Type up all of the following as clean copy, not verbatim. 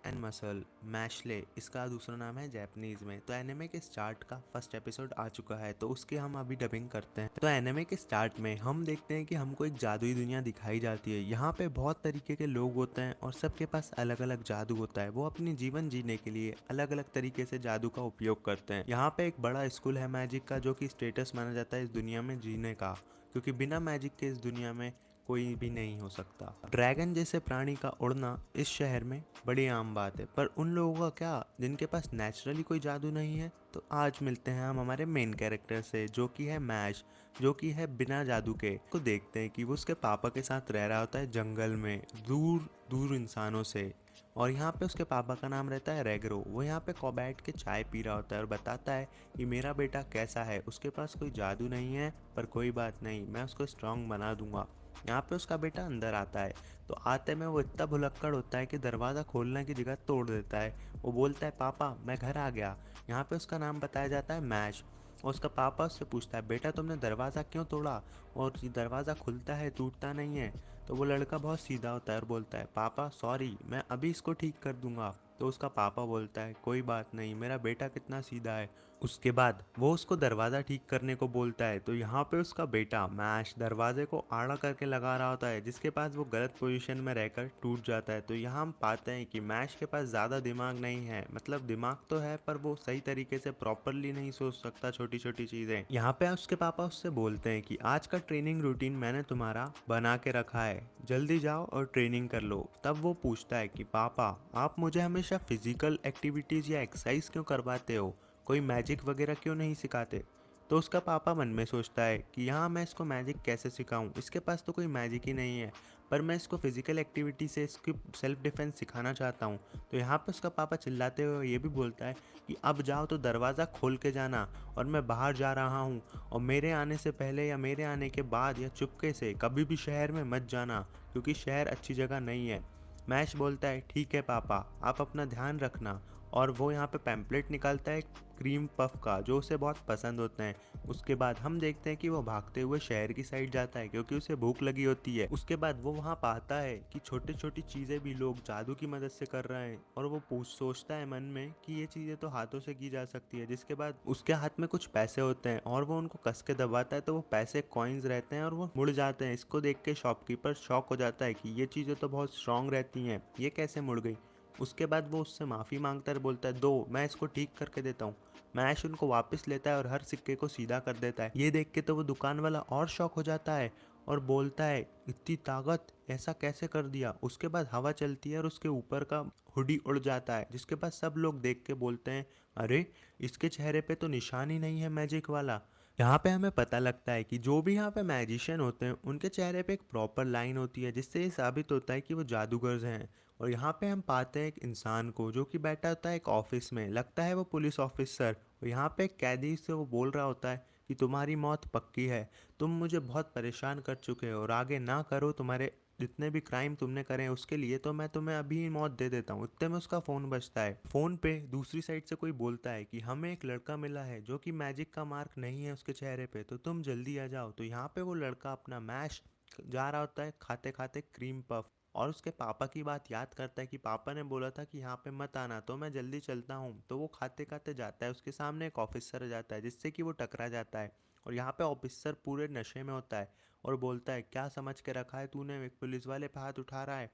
And muscle Mashle इसका दूसरा नाम है जापानीज में। तो एनिमे के स्टार्ट का फर्स्ट एपिसोड आ चुका है, तो उसकी हम अभी डबिंग करते हैं। तो एनिमे के स्टार्ट में हम देखते हैं कि हमको एक जादुई दुनिया दिखाई जाती है। यहाँ पे बहुत तरीके के लोग होते हैं और सबके पास अलग अलग जादू होता है। वो अपनी जीवन जीने के लिए अलग अलग तरीके से जादू का उपयोग करते हैं। यहाँ पे एक बड़ा स्कूल है मैजिक का, जो कि स्टेटस माना जाता है इस दुनिया में जीने का, क्योंकि बिना मैजिक के इस दुनिया में कोई भी नहीं हो सकता। ड्रैगन जैसे प्राणी का उड़ना इस शहर में बड़ी आम बात है, पर उन लोगों का क्या जिनके पास नेचुरली कोई जादू नहीं है? तो आज मिलते हैं हम हमारे मेन कैरेक्टर से, जो कि है मैश, जो कि है बिना जादू के। को देखते हैं कि वो उसके पापा के साथ रह रहा होता है जंगल में, दूर दूर इंसानों से। और यहाँ पे उसके पापा का नाम रहता है रेगरो। वो यहाँ पे बैठ के चाय पी रहा होता है और बताता है कि मेरा बेटा कैसा है, उसके पास कोई जादू नहीं है, पर कोई बात नहीं, मैं उसको स्ट्रांग बना दूंगा। यहाँ पे उसका बेटा अंदर आता है, तो आते में वो इतना भुलक्कड़ होता है कि दरवाज़ा खोलने की जगह तोड़ देता है। वो बोलता है पापा मैं घर आ गया। यहाँ पे उसका नाम बताया जाता है मैश। और उसका पापा उससे पूछता है बेटा तुमने दरवाज़ा क्यों तोड़ा, और ये दरवाज़ा खुलता है टूटता नहीं है। तो वो लड़का बहुत सीधा होता है और बोलता है पापा सॉरी, मैं अभी इसको ठीक कर दूंगा। तो उसका पापा बोलता है कोई बात नहीं, मेरा बेटा कितना सीधा है। उसके बाद वो उसको दरवाज़ा ठीक करने को बोलता है। तो यहाँ पे उसका बेटा मैश दरवाजे को आड़ा करके लगा रहा होता है, जिसके पास वो गलत पोजीशन में रहकर टूट जाता है। तो यहाँ हम पाते हैं कि मैश के पास ज़्यादा दिमाग नहीं है, मतलब दिमाग तो है पर वो सही तरीके से प्रॉपरली नहीं सोच सकता छोटी छोटी चीज़ें। यहाँ पे उसके पापा उससे बोलते हैं कि आज का ट्रेनिंग रूटीन मैंने तुम्हारा बना के रखा है, जल्दी जाओ और ट्रेनिंग कर लो। तब वो पूछता है कि पापा आप मुझे हमेशा फिजिकल एक्टिविटीज़ या एक्सरसाइज क्यों करवाते हो, कोई मैजिक वगैरह क्यों नहीं सिखाते? तो उसका पापा मन में सोचता है कि यहाँ मैं इसको मैजिक कैसे सिखाऊं, इसके पास तो कोई मैजिक ही नहीं है, पर मैं इसको फिजिकल एक्टिविटी से इसकी सेल्फ डिफेंस सिखाना चाहता हूँ। तो यहाँ पे उसका पापा चिल्लाते हुए ये भी बोलता है कि अब जाओ तो दरवाज़ा खोल के जाना, और मैं बाहर जा रहा हूँ, और मेरे आने से पहले या मेरे आने के बाद या चुपके से कभी भी शहर में मत जाना, क्योंकि शहर अच्छी जगह नहीं है। मैश बोलता है ठीक है पापा, आप अपना ध्यान रखना। और वो यहाँ पे पैम्पलेट निकालता है क्रीम पफ का, जो उसे बहुत पसंद होते हैं। उसके बाद हम देखते हैं कि वो भागते हुए शहर की साइड जाता है, क्योंकि उसे भूख लगी होती है। उसके बाद वो वहाँ पाता है कि छोटी छोटी चीज़ें भी लोग जादू की मदद से कर रहे हैं, और वो सोचता है मन में कि ये चीज़ें तो हाथों से की जा सकती है। जिसके बाद उसके हाथ में कुछ पैसे होते हैं और वो उनको कस के दबाता है, तो वो पैसे कॉइन्स रहते हैं और वो मुड़ जाते हैं। इसको देख के शॉपकीपर शॉक हो जाता है कि ये चीज़ें तो बहुत स्ट्रांग रहती हैं, ये कैसे मुड़ गई। उसके बाद वो उससे माफ़ी मांगता है, बोलता है दो, मैं इसको ठीक करके देता हूँ। मैश उनको वापस लेता है और हर सिक्के को सीधा कर देता है। ये देख के तो वो दुकान वाला और शॉक हो जाता है और बोलता है इतनी ताकत, ऐसा कैसे कर दिया। उसके बाद हवा चलती है और उसके ऊपर का हुडी उड़ जाता है, जिसके बाद सब लोग देख के बोलते हैं अरे इसके चेहरे पे तो निशान ही नहीं है मैजिक वाला। यहाँ पे हमें पता लगता है कि जो भी यहाँ पे मैजिशियन होते हैं उनके चेहरे पे एक प्रॉपर लाइन होती है, जिससे ये साबित होता है कि वो जादूगर हैं। और यहाँ पे हम पाते हैं एक इंसान को जो कि बैठा होता है एक ऑफिस में, लगता है वो पुलिस ऑफिसर। और यहाँ पे एक कैदी से वो बोल रहा होता है कि तुम्हारी मौत पक्की है, तुम मुझे बहुत परेशान कर चुके हो और आगे ना करो, तुम्हारे जितने भी क्राइम तुमने करे हैं उसके लिए तो मैं तुम्हें अभी ही मौत दे देता हूँ। इतने में उसका फ़ोन बजता है। फ़ोन पे दूसरी साइड से कोई बोलता है कि हमें एक लड़का मिला है जो कि मैजिक का मार्क नहीं है उसके चेहरे पे, तो तुम जल्दी आ जाओ। तो यहाँ पे वो लड़का अपना मैश जा रहा होता है खाते खाते क्रीम पफ, और उसके पापा की बात याद करता है कि पापा ने बोला था कि यहाँ पे मत आना, तो मैं जल्दी चलता हूँ। तो वो खाते खाते जाता है, उसके सामने एक ऑफिसर जाता है जिससे कि वो टकरा जाता है। और यहाँ पे ऑफिसर पूरे नशे में होता है और बोलता है क्या समझ के रखा है तूने, एक पुलिस वाले पे हाथ उठा रहा है।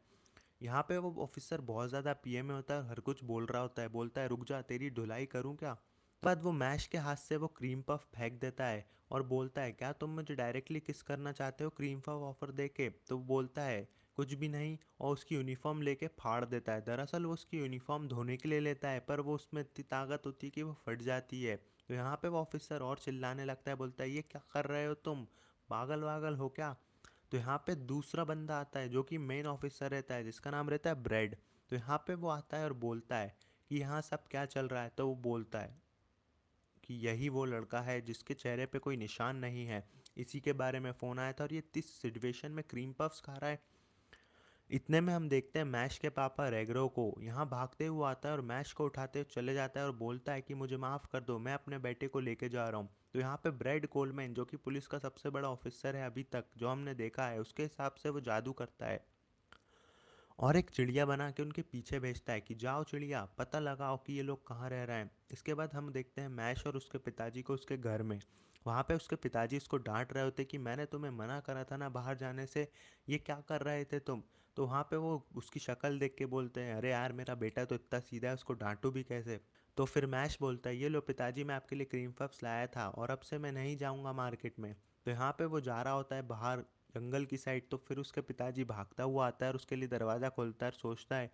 यहाँ पे वो ऑफिसर बहुत ज़्यादा पीए में होता है और हर कुछ बोल रहा होता है, बोलता है रुक जा तेरी धुलाई करूँ क्या। बाद वो मैश के हाथ से वो क्रीम पफ फेंक देता है और बोलता है क्या तुम मुझे डायरेक्टली किस करना चाहते हो क्रीम पफ ऑफर दे के। तो वो बोलता है कुछ भी नहीं, और उसकी यूनिफॉर्म लेके फाड़ देता है। दरअसल वो उसकी यूनिफॉर्म धोने के लिए लेता है, पर वो उसमें इतनी ताकत होती है कि वो फट जाती है। तो यहाँ पे वो ऑफिसर और चिल्लाने लगता है, बोलता है ये क्या कर रहे हो तुम, पागल वागल हो क्या। तो यहाँ पे दूसरा बंदा आता है जो कि मेन ऑफिसर रहता है, जिसका नाम रहता है ब्रेड। तो यहाँ पे वो आता है और बोलता है कि यहाँ सब क्या चल रहा है। तो वो बोलता है कि यही वो लड़का है जिसके चेहरे पे कोई निशान नहीं है, इसी के बारे में फ़ोन आया था और ये इस सिचुएशन में क्रीम पफ्स खा रहा है। इतने में हम देखते हैं मैश के पापा रेगरो को यहाँ भागते हुए आता है और मैश को उठाते हुए चले जाता है और बोलता है कि मुझे माफ़ कर दो, मैं अपने बेटे को लेके जा रहा हूँ। तो यहाँ पे ब्रेड कोलमैन जो कि पुलिस का सबसे बड़ा ऑफिसर है अभी तक जो हमने देखा है, उसके हिसाब से वो जादू करता है। और एक चिड़िया बना के उनके पीछे भेजता है कि जाओ चिड़िया, पता लगाओ कि ये लोग कहाँ रह रहे हैं। इसके बाद हम देखते हैं मैश और उसके पिताजी को उसके घर में। वहाँ पे उसके पिताजी उसको डांट रहे होते कि मैंने तुम्हें मना करा था ना बाहर जाने से, ये क्या कर रहे थे तुम। तो वहाँ पे वो उसकी शक्ल देख के बोलते हैं, अरे यार मेरा बेटा तो इतना सीधा है, उसको डांटू भी कैसे। तो फिर मैश बोलता है, ये लो पिताजी, मैं आपके लिए क्रीम पफ्स लाया था और अब से मैं नहीं जाऊँगा मार्केट में। तो यहाँ पे वो जा रहा होता है बाहर जंगल की साइड। तो फिर उसके पिताजी भागता हुआ आता है और उसके लिए दरवाज़ा खोलता है और सोचता है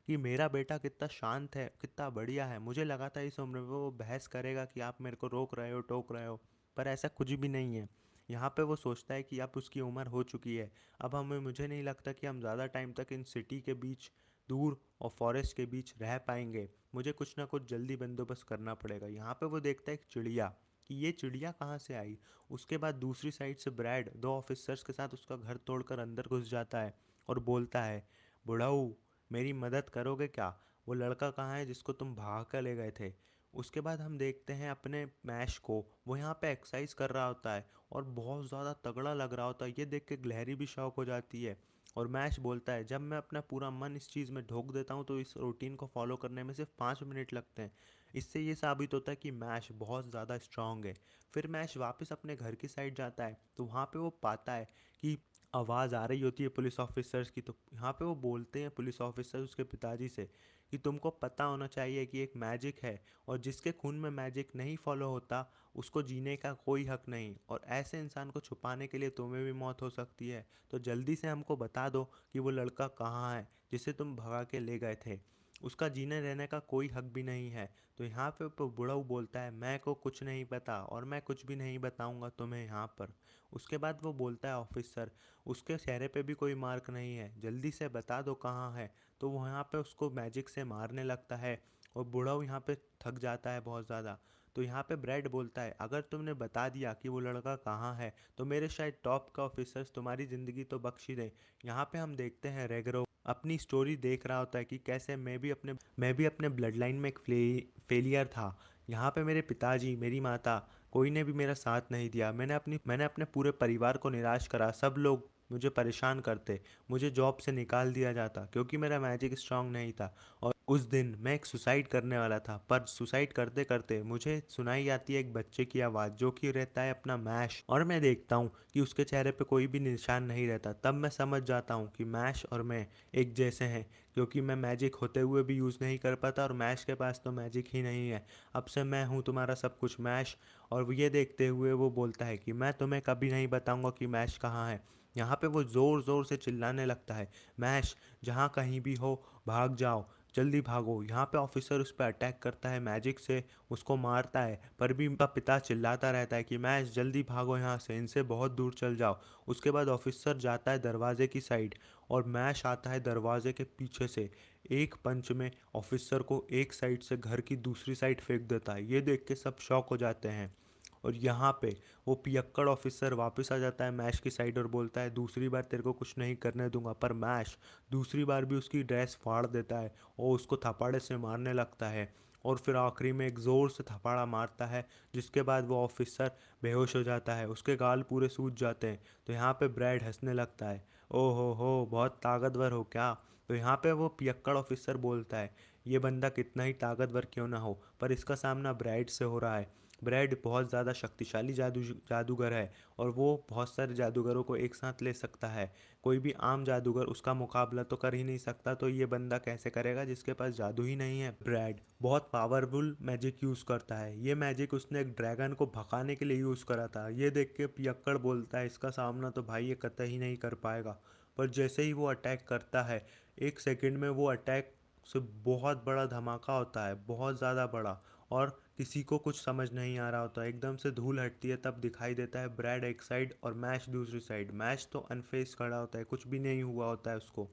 कि मेरा बेटा कितना शांत है, कितना बढ़िया है। मुझे लगा था इस उम्र में वो बहस करेगा कि आप मेरे को रोक रहे हो, टोक रहे हो, पर ऐसा कुछ भी नहीं है। यहाँ पे वो सोचता है कि अब उसकी उम्र हो चुकी है, अब हमें मुझे नहीं लगता कि हम ज़्यादा टाइम तक इन सिटी के बीच दूर और फॉरेस्ट के बीच रह पाएंगे। मुझे कुछ ना कुछ जल्दी बंदोबस्त करना पड़ेगा। यहाँ पे वो देखता है एक चिड़िया, कि ये चिड़िया कहाँ से आई। उसके बाद दूसरी साइड से ब्रैड दो ऑफिसर्स के साथ उसका घर तोड़कर अंदर घुस जाता है और बोलता है, बुढ़ाऊ मेरी मदद करोगे क्या? वो लड़का कहाँ है जिसको तुम भाग कर ले गए थे? उसके बाद हम देखते हैं अपने मैश को, वो यहाँ पे एक्सरसाइज कर रहा होता है और बहुत ज़्यादा तगड़ा लग रहा होता है। ये देख के ग्लैरी भी शौक हो जाती है और मैश बोलता है, जब मैं अपना पूरा मन इस चीज़ में झोंक देता हूँ तो इस रूटीन को फॉलो करने में सिर्फ 5 मिनट लगते हैं। इससे ये साबित होता है कि मैश बहुत ज़्यादा स्ट्रांग है। फिर मैश वापस अपने घर की साइड जाता है तो वहाँ पे वो पाता है कि आवाज़ आ रही होती है पुलिस ऑफिसर्स की। तो यहाँ पे वो बोलते हैं पुलिस ऑफिसर उसके पिताजी से कि तुमको पता होना चाहिए कि एक मैजिक है और जिसके खून में मैजिक नहीं फॉलो होता उसको जीने का कोई हक नहीं, और ऐसे इंसान को छुपाने के लिए तुम्हें भी मौत हो सकती है। तो जल्दी से हमको बता दो कि वो लड़का कहाँ है जिसे तुम भगा के ले गए थे। उसका जीने रहने का कोई हक भी नहीं है। तो यहाँ पे बुढ़ऊ बोलता है, मैं को कुछ नहीं पता और मैं कुछ भी नहीं बताऊंगा तुम्हें यहाँ पर। उसके बाद वो बोलता है, ऑफिसर उसके चेहरे पे भी कोई मार्क नहीं है, जल्दी से बता दो कहाँ है। तो वो यहाँ पे उसको मैजिक से मारने लगता है और बुढ़ऊ यहाँ पे थक जाता है बहुत ज़्यादा। तो यहाँ पे ब्रैड बोलता है, अगर तुमने बता दिया कि वो लड़का कहाँ है तो मेरे शायद टॉप का ऑफिसर्स तुम्हारी ज़िंदगी तो बख्श ही दें। यहाँ पे हम देखते हैं रेगरो अपनी स्टोरी देख रहा होता है कि कैसे मैं भी अपने ब्लड लाइन में एक फेलियर था। यहाँ पे मेरे पिताजी, मेरी माता, कोई ने भी मेरा साथ नहीं दिया। मैंने अपने पूरे परिवार को निराश करा। सब लोग मुझे परेशान करते, मुझे जॉब से निकाल दिया जाता क्योंकि मेरा मैजिक स्ट्रांग नहीं था। और उस दिन मैं एक सुसाइड करने वाला था, पर सुसाइड करते करते मुझे सुनाई आती है एक बच्चे की आवाज़ जो कि रहता है अपना मैश, और मैं देखता हूँ कि उसके चेहरे पे कोई भी निशान नहीं रहता। तब मैं समझ जाता हूँ कि मैश और मैं एक जैसे हैं, क्योंकि मैं मैजिक होते हुए भी यूज़ नहीं कर पाता और मैश के पास तो मैजिक ही नहीं है। अब से मैं हूँ तुम्हारा सब कुछ मैश। और ये देखते हुए वो बोलता है कि मैं तुम्हें कभी नहीं बताऊंगा कि मैश कहाँ है। यहाँ पे वो ज़ोर ज़ोर से चिल्लाने लगता है, मैश जहाँ कहीं भी हो भाग जाओ, जल्दी भागो। यहाँ पे ऑफिसर उस पर अटैक करता है मैजिक से, उसको मारता है, पर भी उनका पिता चिल्लाता रहता है कि मैश जल्दी भागो यहाँ से, इनसे बहुत दूर चल जाओ। उसके बाद ऑफिसर जाता है दरवाजे की साइड और मैश आता है दरवाजे के पीछे से, एक पंच में ऑफिसर को एक साइड से घर की दूसरी साइड फेंक देता है। ये देख के सब शॉक हो जाते हैं। और यहाँ पे वो पियक्कड़ ऑफिसर वापस आ जाता है मैश की साइड और बोलता है, दूसरी बार तेरे को कुछ नहीं करने दूंगा। पर मैश दूसरी बार भी उसकी ड्रेस फाड़ देता है और उसको थपाड़े से मारने लगता है। और फिर आखिरी में एक ज़ोर से थपाड़ा मारता है जिसके बाद वो ऑफिसर बेहोश हो जाता है, उसके गाल पूरे सूज जाते हैं। तो यहाँ पे ब्रैड हंसने लगता है, ओ हो बहुत ताकतवर हो क्या। तो यहाँ पे वो पियक्कड़ ऑफिसर बोलता है, ये बंदा कितना ही ताकतवर क्यों ना हो पर इसका सामना ब्रैड से हो रहा है। ब्रैड बहुत ज़्यादा शक्तिशाली जादूगर है और वो बहुत सारे जादूगरों को एक साथ ले सकता है। कोई भी आम जादूगर उसका मुकाबला तो कर ही नहीं सकता, तो ये बंदा कैसे करेगा जिसके पास जादू ही नहीं है। ब्रैड बहुत पावरफुल मैजिक यूज़ करता है। ये मैजिक उसने एक ड्रैगन को भगाने के लिए यूज़ करा था। ये देख के पियक्कड़ बोलता है, इसका सामना तो भाई ये कतई नहीं कर पाएगा। पर जैसे ही वो अटैक करता है, एक सेकंड में वो अटैक से बहुत बड़ा धमाका होता है, बहुत ज़्यादा बड़ा। और किसी को कुछ समझ नहीं आ रहा होता, एकदम से धूल हटती है, तब दिखाई देता है ब्रैड एक साइड और मैश दूसरी साइड। मैश तो अनफेस खड़ा होता है, कुछ भी नहीं हुआ होता है उसको।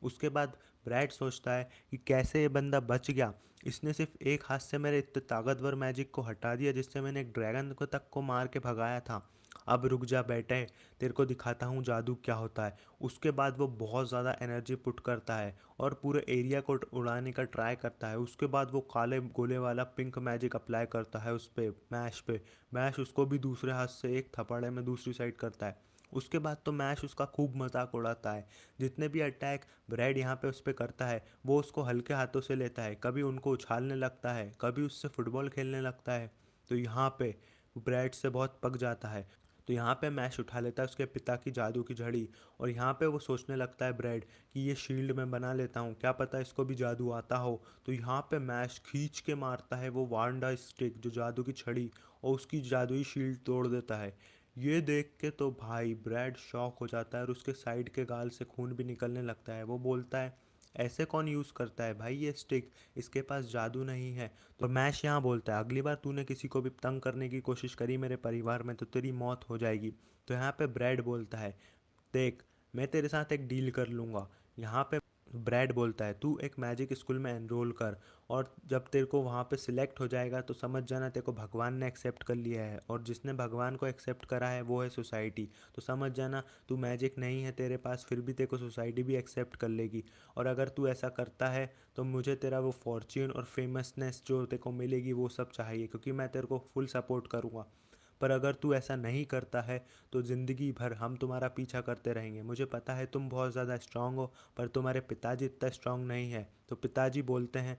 उसके बाद ब्रैड सोचता है कि कैसे ये बंदा बच गया, इसने सिर्फ एक हाथ से मेरे इतने ताकतवर मैजिक को हटा दिया जिससे मैंने एक ड्रैगन को तक को मार के भगाया था। अब रुक जा बेटे, तेरे को दिखाता हूँ जादू क्या होता है। उसके बाद वो बहुत ज़्यादा एनर्जी पुट करता है और पूरे एरिया को उड़ाने का ट्राई करता है। उसके बाद वो काले गोले वाला पिंक मैजिक अप्लाई करता है उस पे मैश पे। मैश उसको भी दूसरे हाथ से एक थपड़े में दूसरी साइड करता है। उसके बाद तो मैश उसका खूब मजाक उड़ाता है। जितने भी अटैक ब्रैड यहाँ पे उस पर करता है वो उसको हल्के हाथों से लेता है, कभी उनको उछालने लगता है, कभी उससे फुटबॉल खेलने लगता है। तो यहाँ पे ब्रैड से बहुत पक जाता है। तो यहाँ पे मैश उठा लेता है उसके पिता की जादू की झड़ी, और यहाँ पे वो सोचने लगता है ब्रैड कि ये शील्ड मैं बना लेता हूँ, क्या पता इसको भी जादू आता हो। तो यहाँ पे मैश खींच के मारता है वो वांडा स्टिक जो जादू की छड़ी, और उसकी जादुई शील्ड तोड़ देता है। ये देख के तो भाई ब्रैड शॉक हो जाता है और उसके साइड के गाल से खून भी निकलने लगता है। वो बोलता है ऐसे कौन यूज़ करता है भाई ये स्टिक, इसके पास जादू नहीं है। तो मैश यहाँ बोलता है अगली बार तूने किसी को भी तंग करने की कोशिश करी मेरे परिवार में तो तेरी मौत हो जाएगी। तो यहाँ पे ब्रैड बोलता है देख, मैं तेरे साथ एक डील कर लूँगा। यहाँ पे ब्रैड बोलता है तू एक मैजिक स्कूल में एनरोल कर, और जब तेरे को वहाँ पे सिलेक्ट हो जाएगा तो समझ जाना तेरे को भगवान ने एक्सेप्ट कर लिया है, और जिसने भगवान को एक्सेप्ट करा है वो है सोसाइटी। तो समझ जाना तू मैजिक नहीं है तेरे पास, फिर भी तेरे को सोसाइटी भी एक्सेप्ट कर लेगी। और अगर तू ऐसा करता है तो मुझे तेरा वो फॉर्च्यून और फेमसनेस जो तेरे को मिलेगी वो सब चाहिए, क्योंकि मैं तेरे को फुल सपोर्ट करूँगा। पर अगर तू ऐसा नहीं करता है तो ज़िंदगी भर हम तुम्हारा पीछा करते रहेंगे। मुझे पता है तुम बहुत ज़्यादा स्ट्रांग हो, पर तुम्हारे पिताजी इतना स्ट्रांग नहीं है। तो पिताजी बोलते हैं